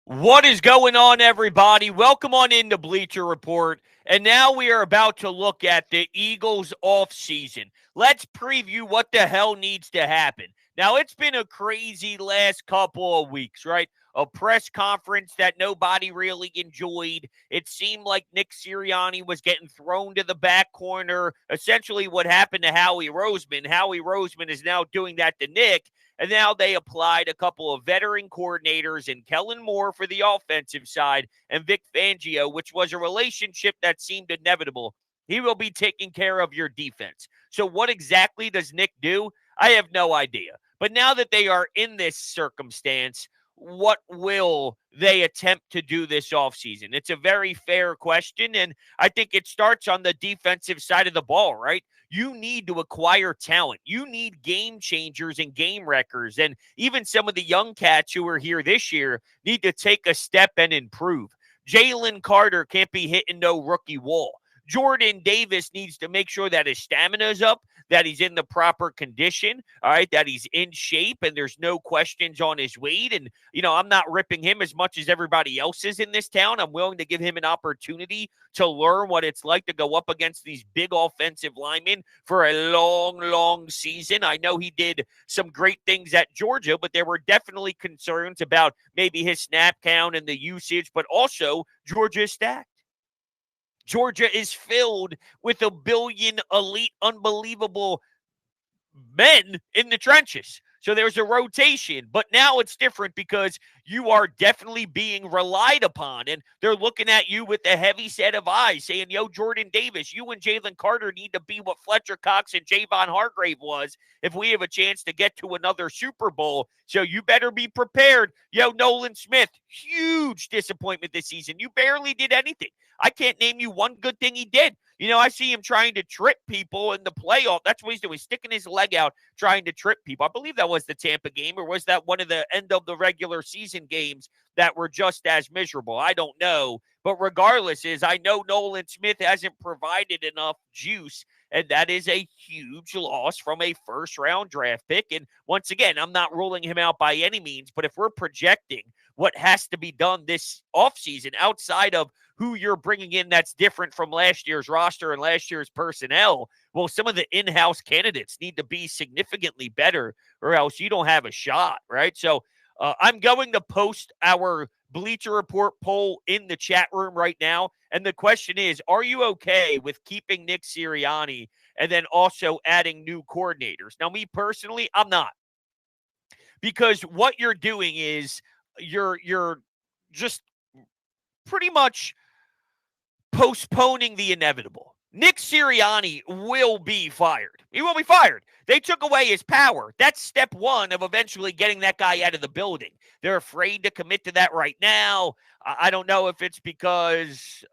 What is going on, everybody? Welcome on into Bleacher Report. And now we are about to look at the Eagles offseason. Let's preview what the hell needs to happen. Now, it's been a crazy last couple of weeks, right? A press conference that nobody really enjoyed. It seemed like Nick Sirianni was getting thrown to the back corner. Essentially, what happened to Howie Roseman. Howie Roseman is now doing that to Nick. And now they applied a couple of veteran coordinators in Kellen Moore for the offensive side and Vic Fangio, which was a relationship that seemed inevitable. He will be taking care of your defense. So what exactly does Nick do? I have no idea. But now that they are in this circumstance, what will they attempt to do this offseason? It's a very fair question, and I think it starts on the defensive side of the ball, right? You need to acquire talent. You need game changers and game wreckers. And even some of the young cats who are here this year need to take a step and improve. Jalen Carter can't be hitting no rookie wall. Jordan Davis needs to make sure that his stamina is up, that he's in the proper condition, all right, that he's in shape and there's no questions on his weight. And, I'm not ripping him as much as everybody else is in this town. I'm willing to give him an opportunity to learn what it's like to go up against these big offensive linemen for a long, long season. I know he did some great things at Georgia, but there were definitely concerns about maybe his snap count and the usage, but also Georgia is stacked. Georgia is filled with a billion elite, unbelievable men in the trenches. So there's a rotation, but now it's different because you are definitely being relied upon, and they're looking at you with a heavy set of eyes saying, yo, Jordan Davis, you and Jalen Carter need to be what Fletcher Cox and Javon Hargrave was if we have a chance to get to another Super Bowl. So you better be prepared. Yo, Nolan Smith, huge disappointment this season. You barely did anything. I can't name you one good thing he did. I see him trying to trip people in the playoff. That's what he's doing, sticking his leg out, trying to trip people. I believe that was the Tampa game, or was that one of the end of the regular season games that were just as miserable? I don't know. But regardless, I know Nolan Smith hasn't provided enough juice, and that is a huge loss from a first-round draft pick. And once again, I'm not ruling him out by any means, but if we're projecting what has to be done this offseason outside of who you're bringing in that's different from last year's roster and last year's personnel, well, some of the in-house candidates need to be significantly better or else you don't have a shot, right? So I'm going to post our Bleacher Report poll in the chat room right now. And the question is, are you okay with keeping Nick Sirianni and then also adding new coordinators? Now, me personally, I'm not. Because what you're doing is you're just pretty much postponing the inevitable. Nick Sirianni will be fired. He will be fired. They took away his power. That's step one of eventually getting that guy out of the building. They're afraid to commit to that right now. I don't know if it's because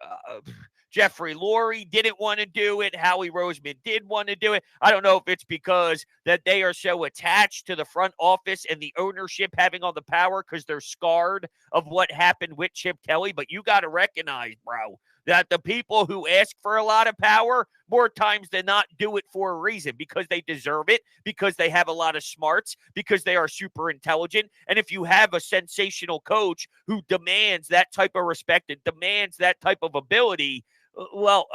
Jeffrey Lurie didn't want to do it. Howie Roseman did want to do it. I don't know if it's because that they are so attached to the front office and the ownership having all the power because they're scarred of what happened with Chip Kelly. But you got to recognize, bro, that the people who ask for a lot of power more times than not do it for a reason, because they deserve it, because they have a lot of smarts, because they are super intelligent. And if you have a sensational coach who demands that type of respect and demands that type of ability, well,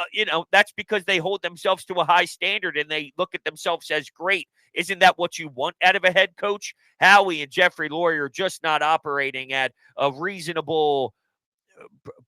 that's because they hold themselves to a high standard and they look at themselves as great. Isn't that what you want out of a head coach? Howie and Jeffrey Lurie are just not operating at a reasonable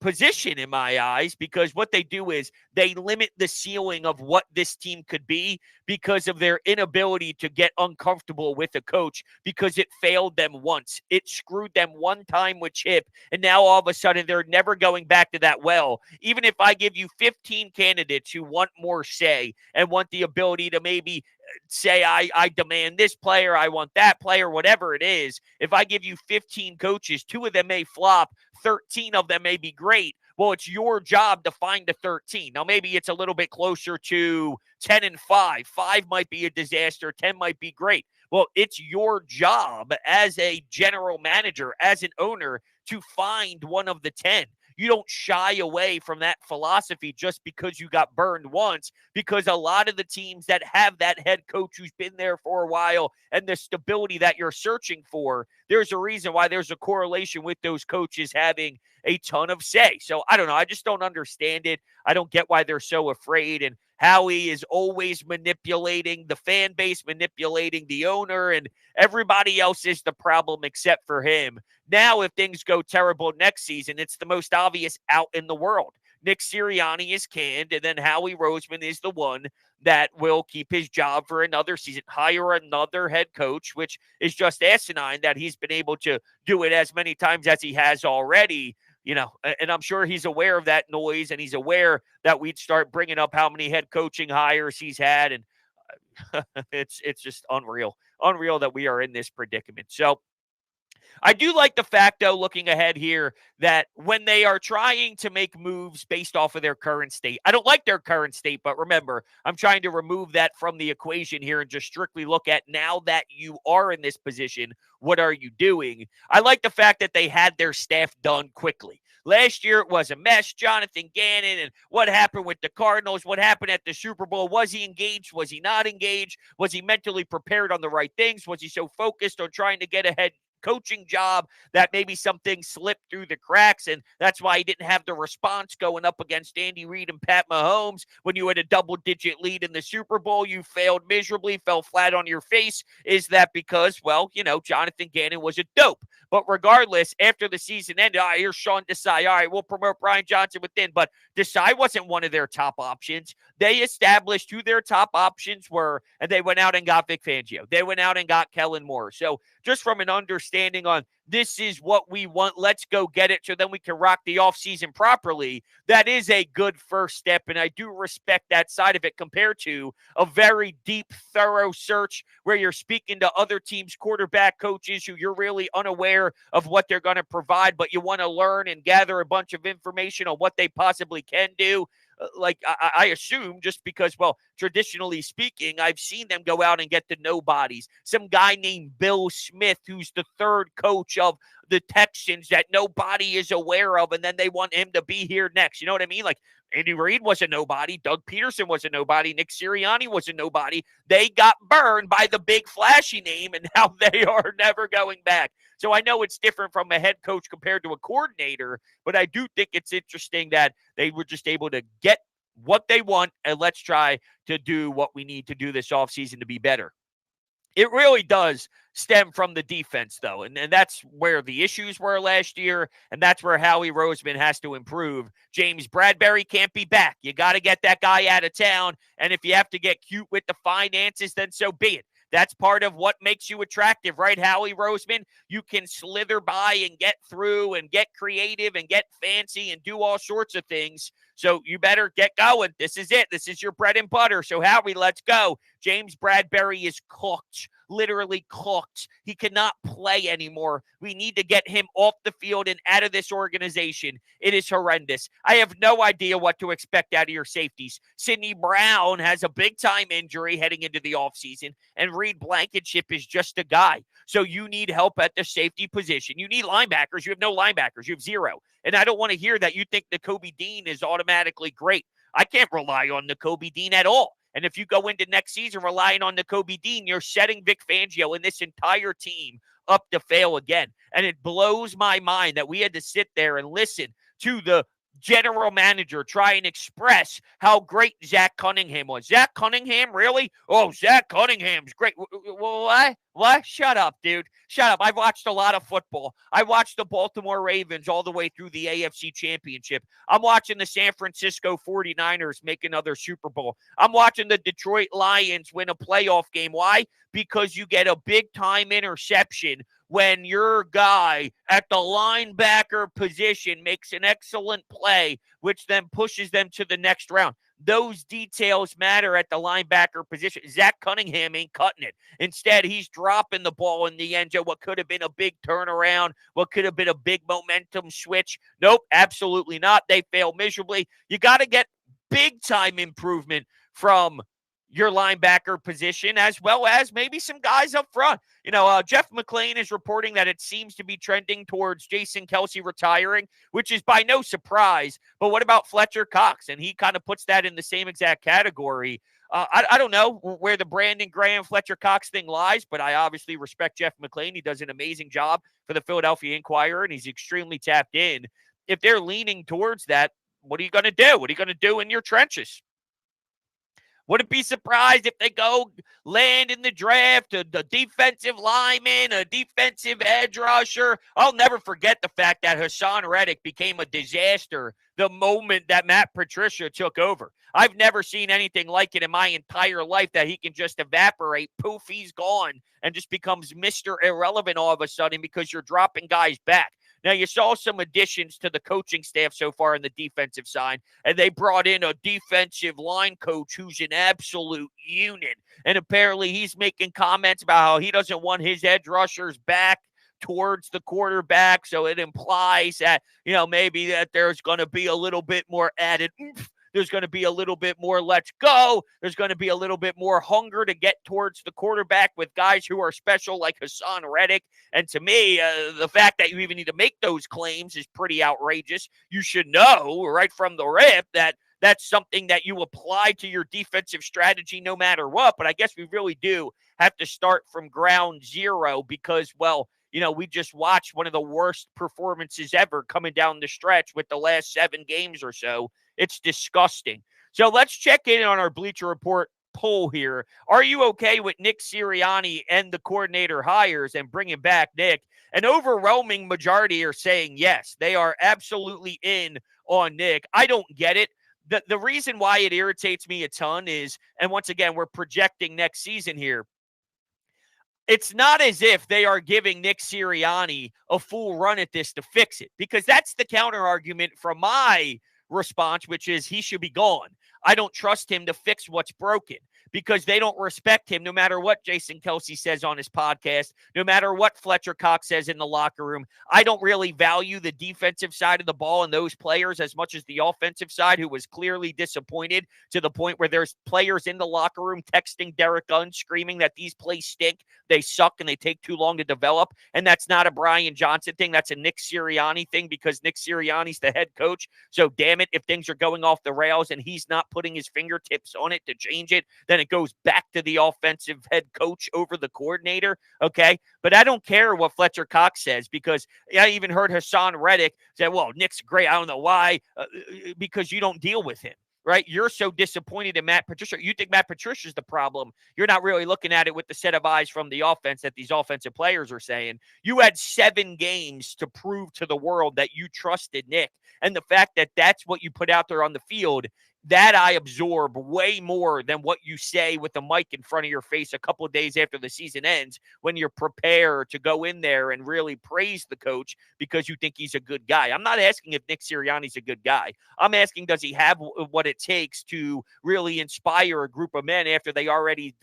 position in my eyes, because what they do is they limit the ceiling of what this team could be because of their inability to get uncomfortable with a coach, because it failed them once. It screwed them one time with Chip, and now all of a sudden they're never going back to that well. Even if I give you 15 candidates who want more say and want the ability to maybe say, I demand this player, I want that player, whatever it is. If I give you 15 coaches, 2 of them may flop, 13 of them may be great. Well, it's your job to find the 13. Now, maybe it's a little bit closer to 10 and 5. 5 might be a disaster. 10 might be great. Well, it's your job as a general manager, as an owner, to find one of the 10. you don't shy away from that philosophy just because you got burned once, because a lot of the teams that have that head coach who's been there for a while and the stability that you're searching for, there's a reason why there's a correlation with those coaches having a ton of say. So I don't know. I just don't understand it. I don't get why they're so afraid. And Howie is always manipulating the fan base, manipulating the owner, and everybody else is the problem except for him. Now, if things go terrible next season, it's the most obvious out in the world. Nick Sirianni is canned, and then Howie Roseman is the one that will keep his job for another season, hire another head coach, which is just asinine that he's been able to do it as many times as he has already. And I'm sure he's aware of that noise, and he's aware that we'd start bringing up how many head coaching hires he's had, and it's just unreal that we are in this predicament. So I do like the fact, though, looking ahead here, that when they are trying to make moves based off of their current state, I don't like their current state, but remember, I'm trying to remove that from the equation here and just strictly look at now that you are in this position, what are you doing? I like the fact that they had their staff done quickly. Last year, it was a mess. Jonathan Gannon and what happened with the Cardinals, what happened at the Super Bowl. Was he engaged? Was he not engaged? Was he mentally prepared on the right things? Was he so focused on trying to get ahead coaching job that maybe something slipped through the cracks, and that's why he didn't have the response going up against Andy Reid and Pat Mahomes? When you had a double-digit lead in the Super Bowl, you failed miserably, fell flat on your face. Is that because, Jonathan Gannon was a dope? But regardless, after the season ended, here's Sean Desai. All right, we'll promote Brian Johnson within, but Desai wasn't one of their top options. They established who their top options were, and they went out and got Vic Fangio. They went out and got Kellen Moore. So just from an understanding on this is what we want, let's go get it so then we can rock the offseason properly, that is a good first step, and I do respect that side of it compared to a very deep, thorough search where you're speaking to other teams' quarterback coaches who you're really unaware of what they're going to provide, but you want to learn and gather a bunch of information on what they possibly can do. I assume, just because, traditionally speaking, I've seen them go out and get the nobodies. Some guy named Bill Smith, who's the third coach of the Texans that nobody is aware of, and then they want him to be here next. You know what I mean? Like, Andy Reid was a nobody. Doug Peterson was a nobody. Nick Sirianni was a nobody. They got burned by the big flashy name, and now they are never going back. So I know it's different from a head coach compared to a coordinator, but I do think it's interesting that they were just able to get what they want, and let's try to do what we need to do this offseason to be better. It really does stem from the defense, though, and that's where the issues were last year, and that's where Howie Roseman has to improve. James Bradberry can't be back. You got to get that guy out of town, and if you have to get cute with the finances, then so be it. That's part of what makes you attractive, right, Howie Roseman? You can slither by and get through and get creative and get fancy and do all sorts of things. So you better get going. This is it. This is your bread and butter. So Howie, let's go. James Bradberry is cooked, literally cooked. He cannot play anymore. We need to get him off the field and out of this organization. It is horrendous. I have no idea what to expect out of your safeties. Sidney Brown has a big-time injury heading into the offseason, and Reed Blankenship is just a guy. So you need help at the safety position. You need linebackers. You have no linebackers. You have zero. And I don't want to hear that you think Nakobe Dean is automatically great. I can't rely on Nakobe Dean at all. And if you go into next season relying on Nakobe Dean, you're setting Vic Fangio and this entire team up to fail again. And it blows my mind that we had to sit there and listen to the general manager try and express how great Zach Cunningham was. Zach Cunningham, really? Oh, Zach Cunningham's great. What? Shut up, dude. Shut up. I've watched a lot of football. I watched the Baltimore Ravens all the way through the AFC Championship. I'm watching the San Francisco 49ers make another Super Bowl. I'm watching the Detroit Lions win a playoff game. Why? Because you get a big-time interception when your guy at the linebacker position makes an excellent play, which then pushes them to the next round. Those details matter at the linebacker position. Zach Cunningham ain't cutting it. Instead, he's dropping the ball in the end zone. What could have been a big turnaround, what could have been a big momentum switch. Nope, absolutely not. They fail miserably. You got to get big-time improvement from your linebacker position, as well as maybe some guys up front. Jeff McClain is reporting that it seems to be trending towards Jason Kelce retiring, which is by no surprise. But what about Fletcher Cox? And he kind of puts that in the same exact category. I don't know where the Brandon Graham, Fletcher Cox thing lies, but I obviously respect Jeff McClain. He does an amazing job for the Philadelphia Inquirer, and he's extremely tapped in. If they're leaning towards that, what are you going to do? What are you going to do in your trenches? Wouldn't be surprised if they go land in the draft a defensive lineman, a defensive edge rusher. I'll never forget the fact that Hassan Reddick became a disaster the moment that Matt Patricia took over. I've never seen anything like it in my entire life, that he can just evaporate, poof, he's gone, and just becomes Mr. Irrelevant all of a sudden because you're dropping guys back. Now, you saw some additions to the coaching staff so far on the defensive side, and they brought in a defensive line coach who's an absolute unit. And apparently he's making comments about how he doesn't want his edge rushers back towards the quarterback. So it implies that, maybe that there's going to be a little bit more added oomph. There's going to be a little bit more let's go. There's going to be a little bit more hunger to get towards the quarterback with guys who are special like Hassan Reddick. And to me, the fact that you even need to make those claims is pretty outrageous. You should know right from the rip that that's something that you apply to your defensive strategy no matter what. But I guess we really do have to start from ground zero because, we just watched one of the worst performances ever coming down the stretch with the last 7 games or so. It's disgusting. So let's check in on our Bleacher Report poll here. Are you okay with Nick Sirianni and the coordinator hires and bringing back Nick? An overwhelming majority are saying yes. They are absolutely in on Nick. I don't get it. The reason why it irritates me a ton is, and once again, we're projecting next season here, it's not as if they are giving Nick Sirianni a full run at this to fix it, because that's the counter argument from my response, which is he should be gone. I don't trust him to fix what's broken because they don't respect him no matter what Jason Kelce says on his podcast, no matter what Fletcher Cox says in the locker room. I don't really value the defensive side of the ball and those players as much as the offensive side, who was clearly disappointed to the point where there's players in the locker room texting Derek Gunn screaming that these plays stink, they suck, and they take too long to develop. And that's not a Brian Johnson thing. That's a Nick Sirianni thing because Nick Sirianni's the head coach. So damn it, if things are going off the rails and he's not putting his fingertips on it to change it, then it goes back to the offensive head coach over the coordinator, okay? But I don't care what Fletcher Cox says because I even heard Hassan Reddick say, well, Nick's great. I don't know why, because you don't deal with him, right? You're so disappointed in Matt Patricia. You think Matt Patricia's the problem. You're not really looking at it with the set of eyes from the offense that these offensive players are saying. You had 7 games to prove to the world that you trusted Nick. And the fact that that's what you put out there on the field, that I absorb way more than what you say with the mic in front of your face a couple of days after the season ends when you're prepared to go in there and really praise the coach because you think he's a good guy. I'm not asking if Nick Sirianni's a good guy. I'm asking, does he have what it takes to really inspire a group of men after they already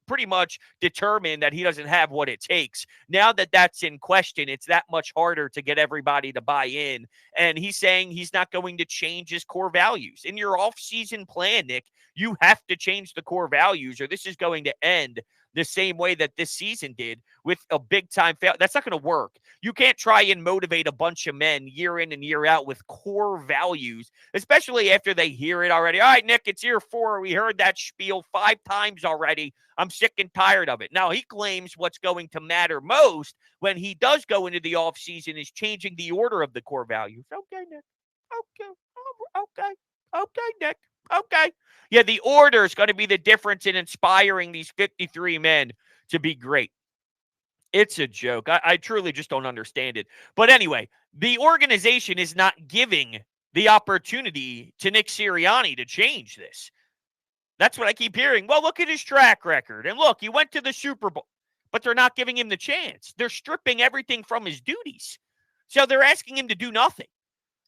pretty much determined that he doesn't have what it takes. Now that that's in question, it's that much harder to get everybody to buy in. And he's saying he's not going to change his core values. In your offseason plan, Nick, you have to change the core values or this is going to end the same way that this season did with a big-time fail. That's not going to work. You can't try and motivate a bunch of men year in and year out with core values, especially after they hear it already. All right, Nick, it's year 4. We heard that spiel 5 times already. I'm sick and tired of it. Now, he claims what's going to matter most when he does go into the offseason is changing the order of the core values. Okay, Nick. Okay, Nick. Okay. Yeah, the order is going to be the difference in inspiring these 53 men to be great. It's a joke. I truly just don't understand it. But anyway, the organization is not giving the opportunity to Nick Sirianni to change this. That's what I keep hearing. Well, look at his track record. And look, he went to the Super Bowl. But they're not giving him the chance. They're stripping everything from his duties. So they're asking him to do nothing.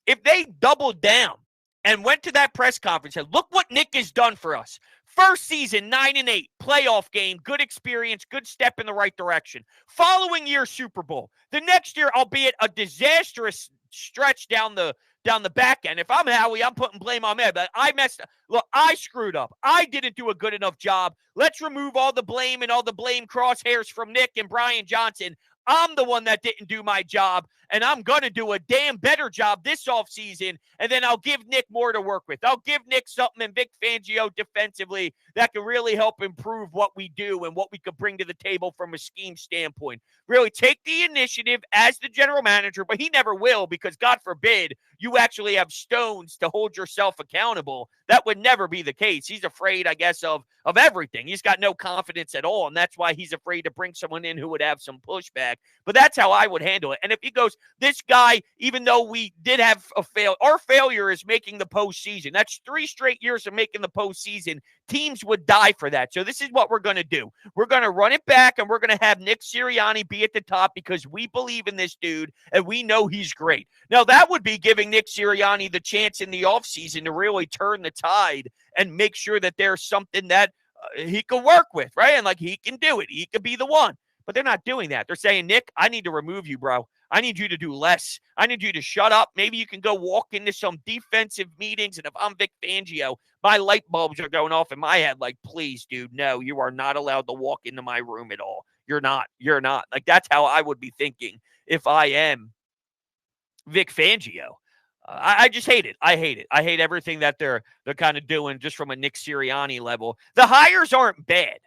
If they doubled down and went to that press conference and said, look what Nick has done for us. First season, 9-8, playoff game, good experience, good step in the right direction. Following year, Super Bowl. The next year, albeit a disastrous stretch down the down the back end. If I'm Howie, I'm putting blame on me. But I messed up. Look, I screwed up. I didn't do a good enough job. Let's remove all the blame and all the blame crosshairs from Nick and Brian Johnson. I'm the one that didn't do my job, and I'm going to do a damn better job this offseason, and then I'll give Nick more to work with. I'll give Nick something and Vic Fangio defensively that can really help improve what we do and what we could bring to the table from a scheme standpoint. Really take the initiative as the general manager, but he never will because, God forbid, you actually have stones to hold yourself accountable. That would never be the case. He's afraid, I guess, of everything. He's got no confidence at all, and that's why he's afraid to bring someone in who would have some pushback. But that's how I would handle it. And if he goes, this guy, even though we did have a fail, our failure is making the postseason. That's 3 straight years of making the postseason. Teams would die for that. So this is what we're going to do. We're going to run it back, and we're going to have Nick Sirianni be at the top because we believe in this dude, and we know he's great. Now, that would be giving Nick Sirianni the chance in the offseason to really turn the tide and make sure that there's something that he can work with, right? And like he can do it. He could be the one. But they're not doing that. They're saying, Nick, I need to remove you, bro. I need you to do less. I need you to shut up. Maybe you can go walk into some defensive meetings. And if I'm Vic Fangio, my light bulbs are going off in my head like, please, dude, no, you are not allowed to walk into my room at all. You're not. You're not. Like, that's how I would be thinking if I am Vic Fangio. I just hate it. I hate it. I hate everything that they're kind of doing just from a Nick Sirianni level. The hires aren't bad.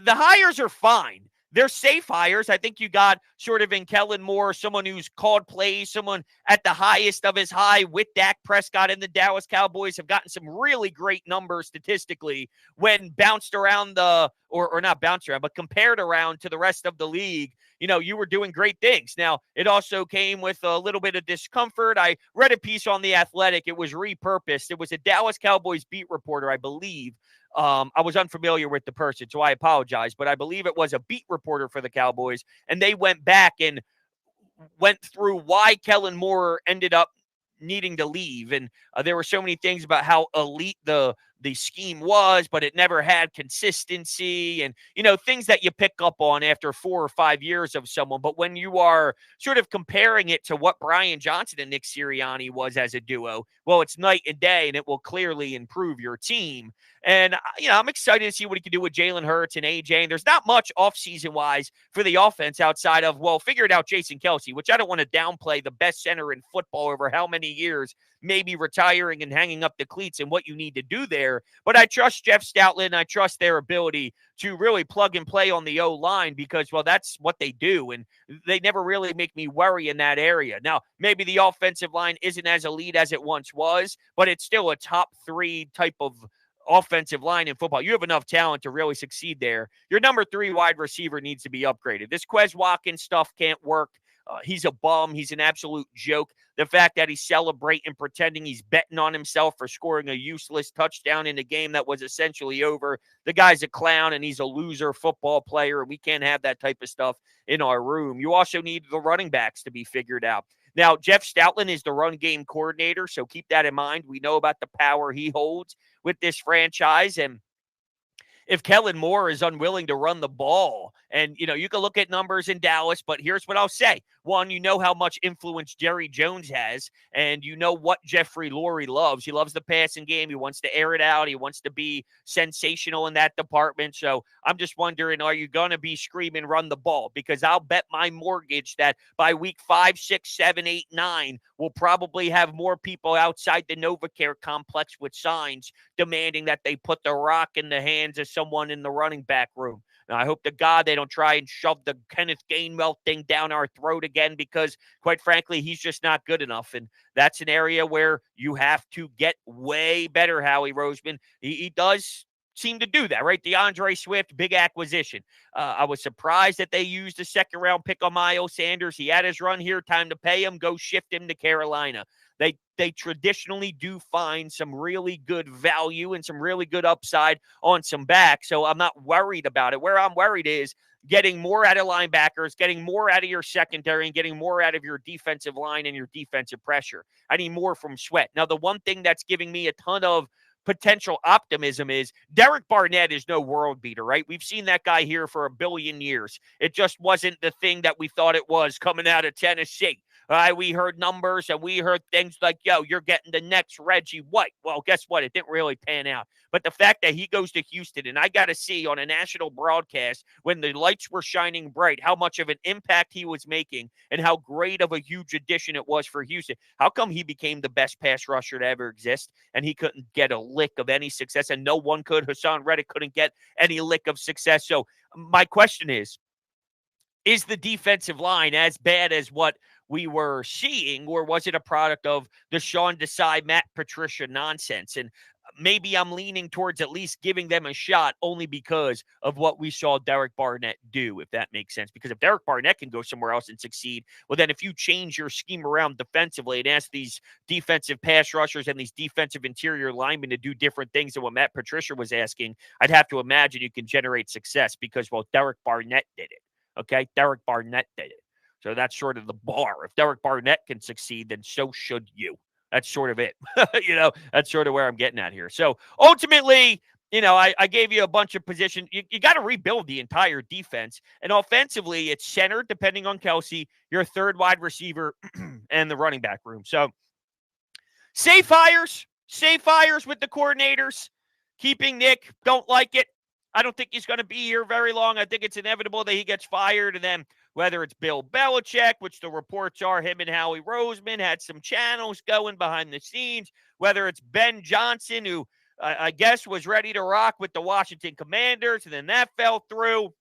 The hires are fine. They're safe hires. I think you got sort of in Kellen Moore, someone who's called plays, someone at the highest of his high with Dak Prescott, and the Dallas Cowboys have gotten some really great numbers statistically when bounced around or not bounced around, but compared around to the rest of the league. You know, you were doing great things. Now, it also came with a little bit of discomfort. I read a piece on The Athletic. It was repurposed. It was a Dallas Cowboys beat reporter, I believe. I was unfamiliar with the person, so I apologize, but I believe it was a beat reporter for the Cowboys, and they went back and went through why Kellen Moore ended up needing to leave. And there were so many things about how elite the scheme was, but it never had consistency and, you know, things that you pick up on after 4 or 5 years of someone. But when you are sort of comparing it to what Brian Johnson and Nick Sirianni was as a duo, well, it's night and day, and it will clearly improve your team. And, you know, I'm excited to see what he can do with Jalen Hurts and AJ. And there's not much offseason-wise for the offense outside of, well, figure it out Jason Kelce, which I don't want to downplay, the best center in football over how many years, maybe retiring and hanging up the cleats and what you need to do there. But I trust Jeff Stoutland. I trust their ability to really plug and play on the O-line because, well, that's what they do. And they never really make me worry in that area. Now, maybe the offensive line isn't as elite as it once was, but it's still a top 3 type of offensive line in football. You have enough talent to really succeed there. Your number 3 wide receiver needs to be upgraded. This Quez Watkins stuff can't work. He's a bum. He's an absolute joke. The fact that he's celebrating, pretending he's betting on himself for scoring a useless touchdown in a game that was essentially over. The guy's a clown, and he's a loser football player. We can't have that type of stuff in our room. You also need the running backs to be figured out. Now, Jeff Stoutland is the run game coordinator, so keep that in mind. We know about the power he holds with this franchise, and if Kellen Moore is unwilling to run the ball, and, you know, you can look at numbers in Dallas, but here's what I'll say. One, you know how much influence Jerry Jones has, and you know what Jeffrey Lurie loves. He loves the passing game. He wants to air it out. He wants to be sensational in that department. So I'm just wondering, are you going to be screaming run the ball? Because I'll bet my mortgage that by week 5, 6, 7, 8, 9, we'll probably have more people outside the NovaCare complex with signs demanding that they put the rock in the hands of someone in the running back room. Now, I hope to God they don't try and shove the Kenneth Gainwell thing down our throat again because, quite frankly, he's just not good enough. And that's an area where you have to get way better, Howie Roseman. He does seem to do that, right? DeAndre Swift, big acquisition. I was surprised that they used a second-round pick on Miles Sanders. He had his run here, time to pay him, go shift him to Carolina. They traditionally do find some really good value and some really good upside on some backs, so I'm not worried about it. Where I'm worried is getting more out of linebackers, getting more out of your secondary, and getting more out of your defensive line and your defensive pressure. I need more from Sweat. Now, the one thing that's giving me a ton of potential optimism is Derek Barnett is no world beater, right? We've seen that guy here for a billion years. It just wasn't the thing that we thought it was coming out of Tennessee. We heard numbers and we heard things like, yo, you're getting the next Reggie White. Well, guess what? It didn't really pan out. But the fact that he goes to Houston, and I got to see on a national broadcast when the lights were shining bright, how much of an impact he was making and how great of a huge addition it was for Houston. How come he became the best pass rusher to ever exist and he couldn't get a lick of any success, and no one could? Hassan Reddick couldn't get any lick of success. So my question is the defensive line as bad as what we were seeing, or was it a product of the Sean Desai, Matt Patricia nonsense? And maybe I'm leaning towards at least giving them a shot only because of what we saw Derek Barnett do, if that makes sense. Because if Derek Barnett can go somewhere else and succeed, well, then if you change your scheme around defensively and ask these defensive pass rushers and these defensive interior linemen to do different things than what Matt Patricia was asking, I'd have to imagine you can generate success because, well, Derek Barnett did it. Okay? Derek Barnett did it. So that's sort of the bar. If Derek Barnett can succeed, then so should you. That's sort of it. That's sort of where I'm getting at here. So ultimately, I gave you a bunch of positions. You got to rebuild the entire defense. And offensively, it's center, depending on Kelsey, your third wide receiver, and the running back room. So safe hires with the coordinators. Keeping Nick, don't like it. I don't think he's going to be here very long. I think it's inevitable that he gets fired. And then whether it's Bill Belichick, which the reports are him and Howie Roseman had some channels going behind the scenes, whether it's Ben Johnson, who I guess was ready to rock with the Washington Commanders, and then that fell through.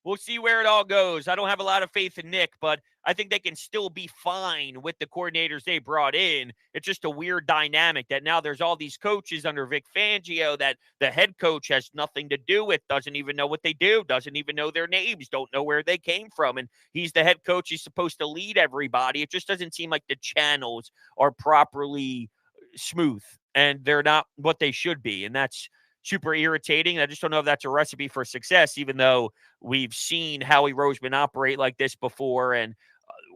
We'll see where it all goes. I don't have a lot of faith in Nick, but I think they can still be fine with the coordinators they brought in. It's just a weird dynamic that now there's all these coaches under Vic Fangio that the head coach has nothing to do with, doesn't even know what they do, doesn't even know their names, don't know where they came from. And he's the head coach. He's supposed to lead everybody. It just doesn't seem like the channels are properly smooth, and they're not what they should be. And that's super irritating. I just don't know if that's a recipe for success, even though we've seen Howie Roseman operate like this before, and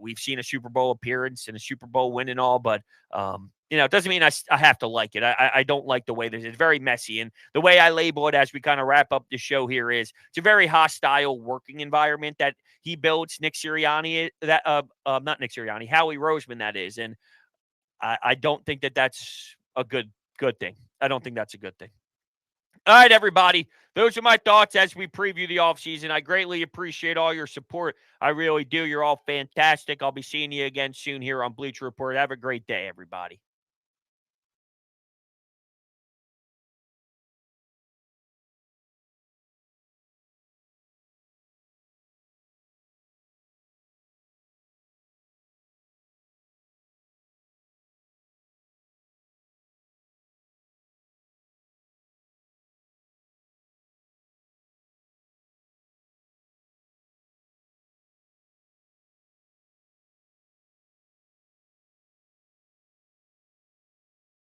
we've seen a Super Bowl appearance and a Super Bowl win and all, but it doesn't mean I have to like it. I don't like the way this is. It's very messy, and the way I label it as we kind of wrap up the show here is it's a very hostile working environment that he builds. Nick Sirianni, not Nick Sirianni, Howie Roseman, that is, and I don't think that that's a good thing. I don't think that's a good thing. All right, everybody. Those are my thoughts as we preview the offseason. I greatly appreciate all your support. I really do. You're all fantastic. I'll be seeing you again soon here on Bleacher Report. Have a great day, everybody.